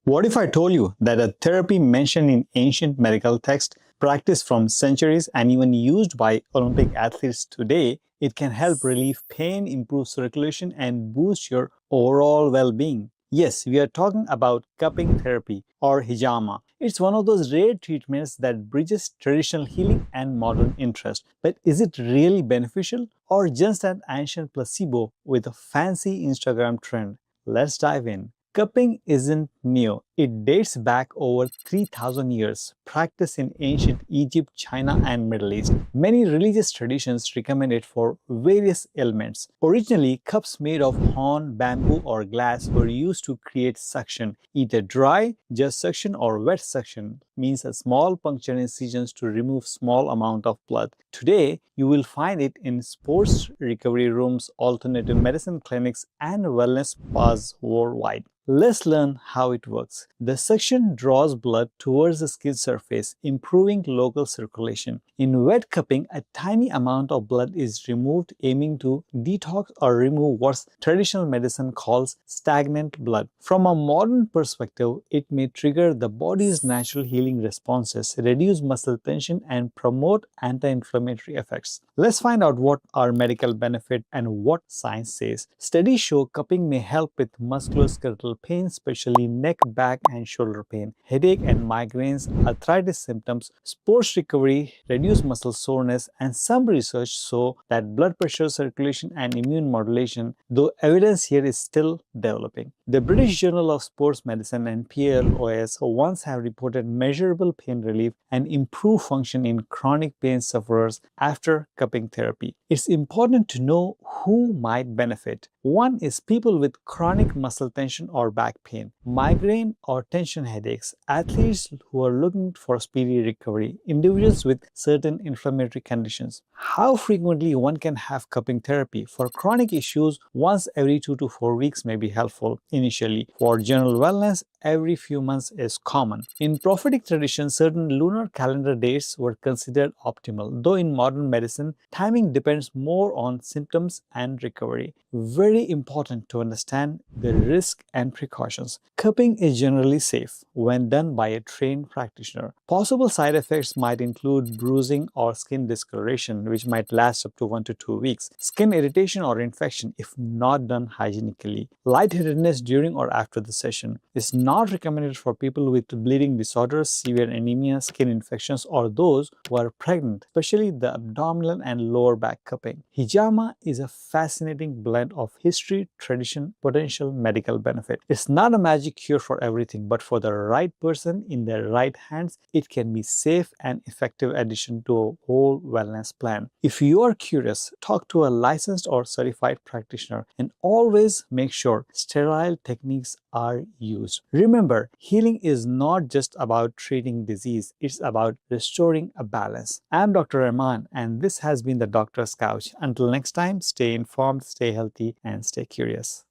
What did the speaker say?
What if I told you that a therapy mentioned in ancient medical texts, practiced from centuries, and even used by Olympic athletes today, it can help relieve pain, improve circulation, and boost your overall well being? Yes, we are talking about cupping therapy or hijama. It's one of those rare treatments that bridges traditional healing and modern interest. But is it really beneficial or just an ancient placebo with a fancy Instagram trend? Let's dive in. Cupping isn't new. It dates back over 3,000 years, practiced in ancient Egypt, China, and Middle East. Many religious traditions recommend it for various ailments. Originally, cups made of horn, bamboo, or glass were used to create suction. Either dry, just suction, or wet suction means a small puncture incisions to remove small amount of blood. Today, you will find it in sports recovery rooms, alternative medicine clinics, and wellness spas worldwide. Let's learn how it works. The suction draws blood towards the skin surface, improving local circulation. In wet cupping, a tiny amount of blood is removed, aiming to detox or remove what traditional medicine calls stagnant blood. From a modern perspective, it may trigger the body's natural healing responses, reduce muscle tension, and promote anti-inflammatory effects. Let's find out what are medical benefit and what science says. Studies show cupping may help with musculoskeletal pain, especially neck, back, and shoulder pain, headache and migraines, arthritis symptoms, sports recovery, reduced muscle soreness, and some research show that blood pressure, circulation, and immune modulation, though evidence here is still developing. The British Journal of Sports Medicine and PLOS once have reported measurable pain relief and improved function in chronic pain sufferers after cupping therapy. It's important to know who might benefit. One is people with chronic muscle tension or back pain, migraine or tension headaches, athletes who are looking for speedy recovery, individuals with certain inflammatory conditions. How frequently one can have cupping therapy? For chronic issues, once every 2 to 4 weeks may be helpful initially. For general wellness, every few months is common. In prophetic tradition, certain lunar calendar dates were considered optimal, though in modern medicine, timing depends more on symptoms and recovery. Very important to understand the risk and precautions. Cupping is generally safe when done by a trained practitioner. Possible side effects might include bruising or skin discoloration, which might last up to 1 to 2 weeks, skin irritation or infection if not done hygienically, lightheadedness during or after the session. Is not recommended for people with bleeding disorders, severe anemia, skin infections, or those who are pregnant, especially the abdominal and lower back cupping. Hijama is a fascinating blend of history, tradition, potential medical benefit. It's not a magic cure for everything, but for the right person in the right hands, it can be safe and effective addition to a whole wellness plan. If you are curious, talk to a licensed or certified practitioner and always make sure sterile techniques are used. Remember, healing is not just about treating disease, it's about restoring a balance. I'm Dr. Rahman, and this has been the Doctor's Couch. Until next time, stay informed, stay healthy, and stay curious.